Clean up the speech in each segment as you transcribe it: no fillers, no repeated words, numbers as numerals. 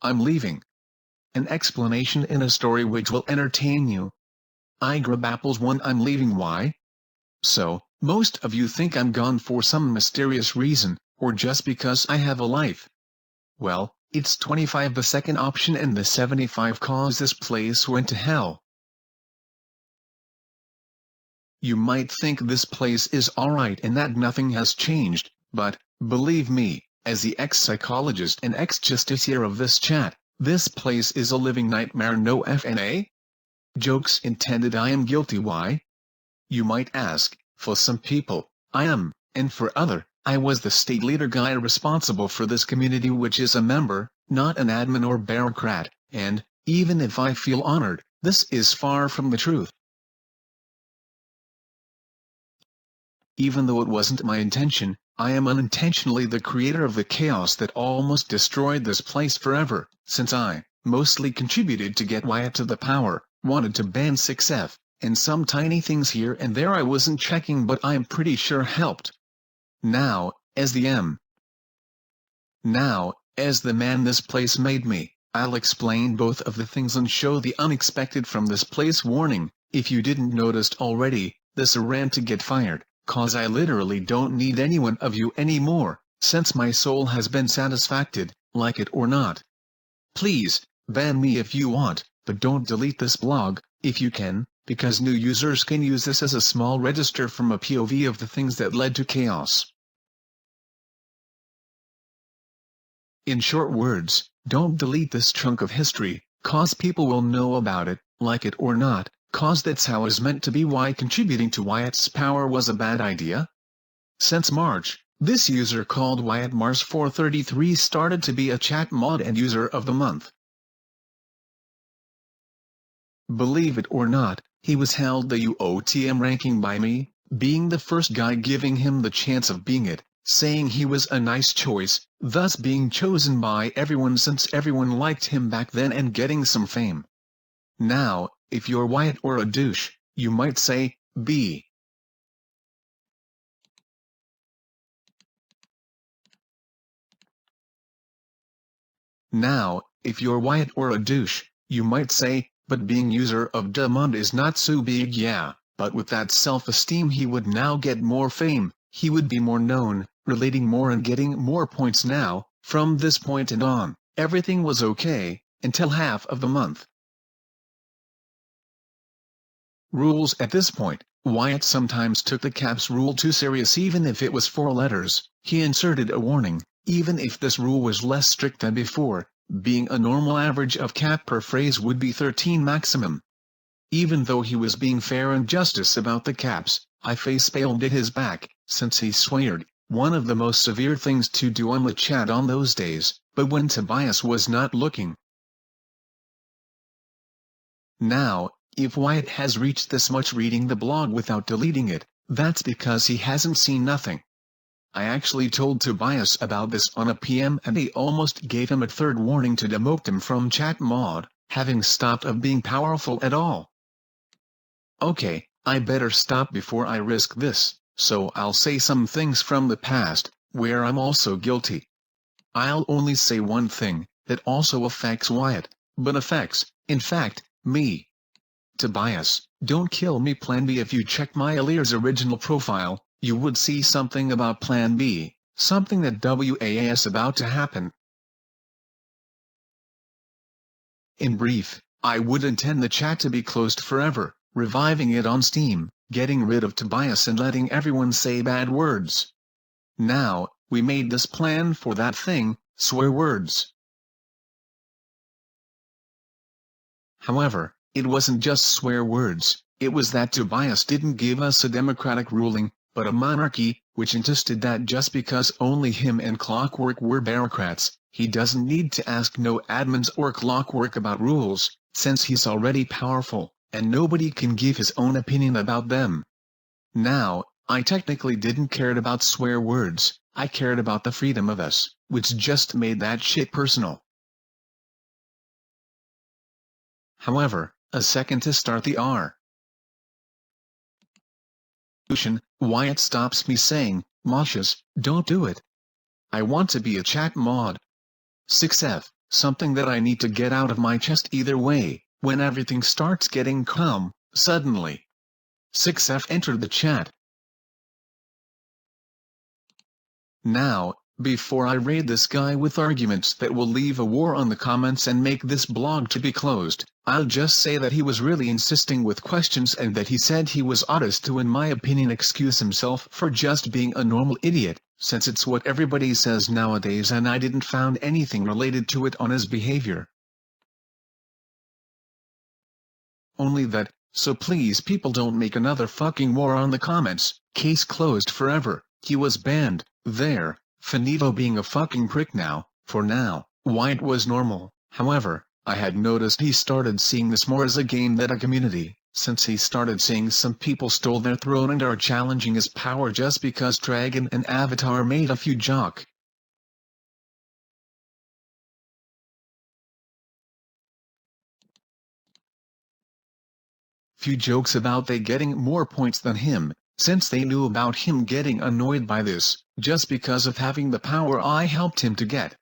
I'm leaving. An explanation in a story which will entertain you. Igrabapples1 I'm leaving. Why? So, most of you think I'm gone for some mysterious reason, or just because I have a life. Well, it's 25 the second option and the 75 cause this place went to hell. You might think this place is alright and that nothing has changed, but, believe me, as the ex-psychologist and ex-justiciar of this chat, this place is a living nightmare. No FNA? Jokes intended. I am guilty. Why? You might ask. For some people, I am, and for other, I was the state leader guy responsible for this community, which is a member, not an admin or bureaucrat, and, even if I feel honored, this is far from the truth. Even though it wasn't my intention, I am unintentionally the creator of the chaos that almost destroyed this place forever, since I, mostly contributed to get Wyatt to the power, wanted to ban 6F, and some tiny things here and there I wasn't checking but I'm pretty sure helped. Now, as the man this place made me, I'll explain both of the things and show the unexpected from this place. Warning, if you didn't notice already, this a rant to get fired. Cause I literally don't need any one of you anymore, since my soul has been satisfied, like it or not. Please, ban me if you want, but don't delete this blog, if you can, because new users can use this as a small register from a POV of the things that led to chaos. In short words, don't delete this chunk of history, cause people will know about it, like it or not. Cause that's how it's meant to be. Why contributing to Wyatt's power was a bad idea? Since March, this user called Wyatt Mars433 started to be a chat mod and user of the month. Believe it or not, he was held the UOTM ranking by me, being the first guy giving him the chance of being it, saying he was a nice choice, thus being chosen by everyone since everyone liked him back then and getting some fame. Now, if you're Wyatt or a douche, you might say, B. Now, if you're Wyatt or a douche, you might say, but being user of Demond is not so big. Yeah, but with that self-esteem he would now get more fame, he would be more known, relating more and getting more points. Now, from this point and on, everything was okay, until half of the month. Rules. At this point, Wyatt sometimes took the caps rule too serious. Even if it was 4 letters, he inserted a warning, even if this rule was less strict than before, being a normal average of cap per phrase would be 13 maximum. Even though he was being fair and justice about the caps, I facepalmed at his back, since he sweared, one of the most severe things to do on the chat on those days, but when Tobias was not looking. Now, if Wyatt has reached this much reading the blog without deleting it, that's because he hasn't seen nothing. I actually told Tobias about this on a PM and he almost gave him a 3rd warning to demote him from chat mod, having stopped of being powerful at all. Okay, I better stop before I risk this, so I'll say some things from the past, where I'm also guilty. I'll only say one thing, that also affects Wyatt, but affects, in fact, me. Tobias, don't kill me. Plan B. If you check my Alir's original profile, you would see something about Plan B, something that was about to happen. In brief, I would intend the chat to be closed forever, reviving it on Steam, getting rid of Tobias and letting everyone say bad words. Now, we made this plan for that thing, swear words. However, it wasn't just swear words, it was that Tobias didn't give us a democratic ruling, but a monarchy, which insisted that just because only him and Clockwork were bureaucrats, he doesn't need to ask no admins or Clockwork about rules, since he's already powerful, and nobody can give his own opinion about them. Now, I technically didn't care about swear words, I cared about the freedom of us, which just made that shit personal. However, a second to start the R. Wyatt stops me saying, Moshes, don't do it. I want to be a chat mod. 6F, something that I need to get out of my chest either way. When everything starts getting calm, suddenly 6F entered the chat. Now, before I raid this guy with arguments that will leave a war on the comments and make this blog to be closed, I'll just say that he was really insisting with questions and that he said he was honest to, in my opinion, excuse himself for just being a normal idiot, since it's what everybody says nowadays, and I didn't found anything related to it on his behavior. Only that, so please people don't make another fucking war on the comments. Case closed forever. He was banned. There. Finito being a fucking prick now. For now, Wyatt was normal. However, I had noticed he started seeing this more as a game than a community, since he started seeing some people stole their throne and are challenging his power just because Dragon and Avatar made a few joke. Few jokes about they getting more points than him, since they knew about him getting annoyed by this, just because of having the power I helped him to get.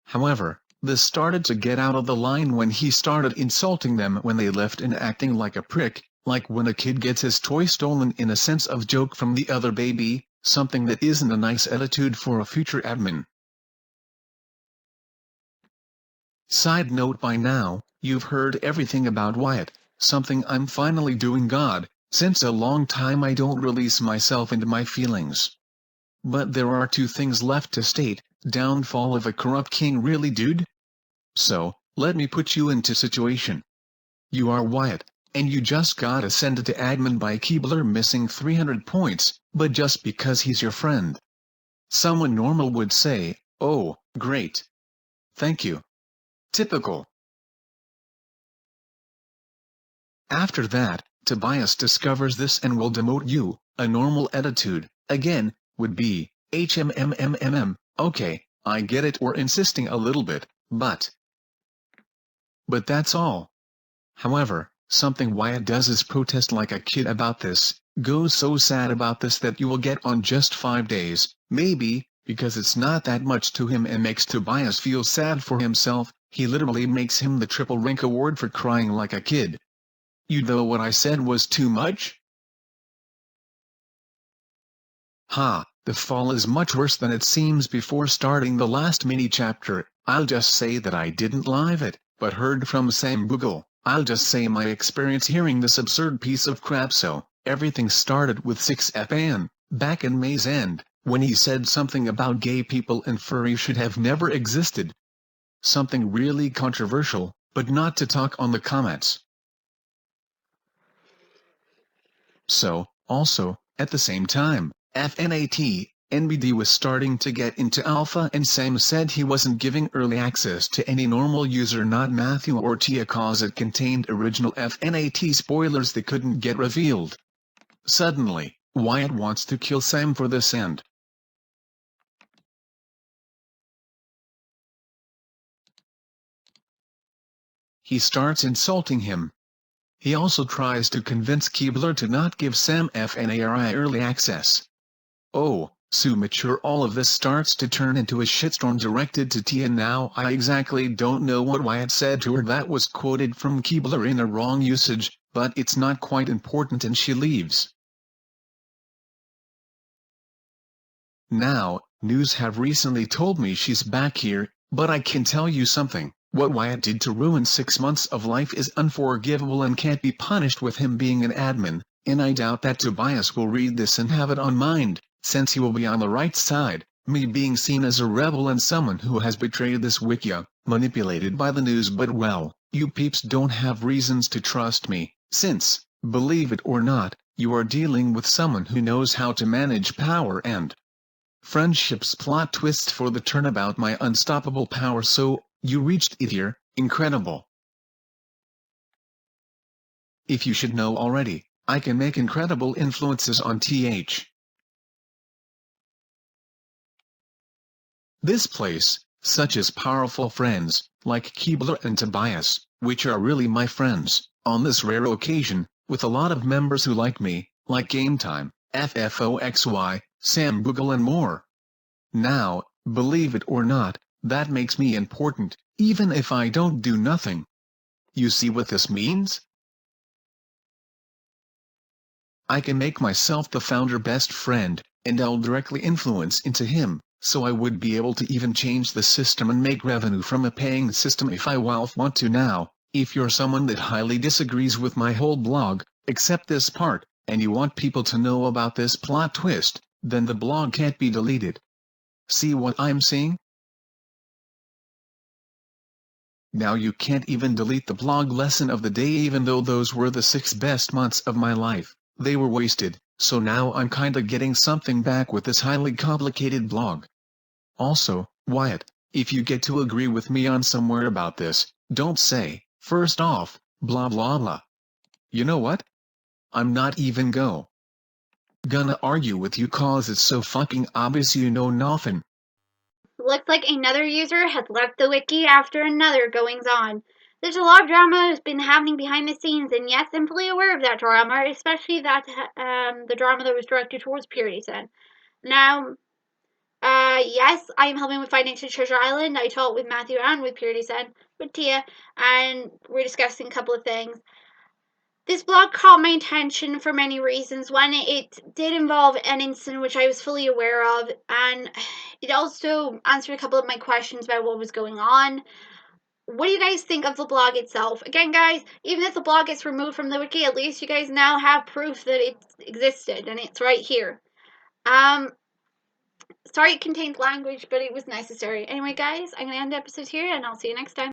However, this started to get out of the line when he started insulting them when they left and acting like a prick, like when a kid gets his toy stolen in a sense of joke from the other baby, something that isn't a nice attitude for a future admin. Side note: by now, you've heard everything about Wyatt. Something I'm finally doing, God, since a long time I don't release myself and my feelings. But there are two things left to state. Downfall of a corrupt king, really, dude? So, let me put you into situation. You are Wyatt, and you just got ascended to admin by Keebler missing 300 points, but just because he's your friend. Someone normal would say, oh, great. Thank you. Typical. After that, Tobias discovers this and will demote you. A normal attitude, again, would be, okay, I get it, or insisting a little bit, but that's all. However, something Wyatt does is protest like a kid about this, goes so sad about this that you will get on just 5 days, maybe, because it's not that much to him, and makes Tobias feel sad for himself. He literally makes him the triple rank award for crying like a kid. You know what I said was too much? Ha, the fall is much worse than it seems. Before starting the last mini-chapter, I'll just say that I didn't live it, but heard from Sam Google. I'll just say my experience hearing this absurd piece of crap. So, everything started with 6FN, back in May's End, when he said something about gay people and furry should have never existed. Something really controversial, but not to talk on the comments. So, also, at the same time, FNATI, NBD was starting to get into alpha, and Sam said he wasn't giving early access to any normal user, not Matthew or Tia, cause it contained original FNAT spoilers that couldn't get revealed. Suddenly, Wyatt wants to kill Sam for this, and he starts insulting him. He also tries to convince Keebler to not give Sam FNARI early access. Oh, so mature. All of this starts to turn into a shitstorm directed to Tia. Now I exactly don't know what Wyatt said to her that was quoted from Keebler in a wrong usage, but it's not quite important, and she leaves. Now, news have recently told me she's back here, but I can tell you something. What Wyatt did to ruin 6 months of life is unforgivable and can't be punished with him being an admin, and I doubt that Tobias will read this and have it on mind, since he will be on the right side, me being seen as a rebel and someone who has betrayed this wiki, manipulated by the news. But well, you peeps don't have reasons to trust me, since, believe it or not, you are dealing with someone who knows how to manage power and friendships. Plot twist for the turnabout: my unstoppable power. So, you reached it here, incredible. If you should know already, I can make incredible influences on this place, such as powerful friends, like Keebler and Tobias, which are really my friends, on this rare occasion, with a lot of members who like me, like GameTime, FFOXY, Sam Google and more. Now, believe it or not, that makes me important, even if I don't do nothing. You see what this means? I can make myself the founder best friend, and I'll directly influence into him, so I would be able to even change the system and make revenue from a paying system if I want to. Now, if you're someone that highly disagrees with my whole blog, except this part, and you want people to know about this plot twist, then the blog can't be deleted. See what I'm saying? Now you can't even delete the blog lesson of the day, even though those were the 6 best months of my life. They were wasted, so now I'm kinda getting something back with this highly complicated blog. Also, Wyatt, if you get to agree with me on somewhere about this, don't say, first off, blah blah blah. You know what? I'm not even gonna argue with you cause it's so fucking obvious you know nothing. Looks like another user has left the wiki after another goings on. There's a lot of drama that's been happening behind the scenes, and yes, I'm fully aware of that drama, especially that the drama that was directed towards PuritySin. Now, yes, I am helping with Financial Treasure Island. I talked with Matthew and with PuritySin, with Tia, and we're discussing a couple of things. This blog caught my attention for many reasons. One, it did involve an incident which I was fully aware of, and it also answered a couple of my questions about what was going on. What do you guys think of the blog itself? Again, guys, even if the blog gets removed from the wiki, at least you guys now have proof that it existed, and it's right here. Sorry it contained language, but it was necessary. Anyway, guys, I'm going to end the episode here, and I'll see you next time.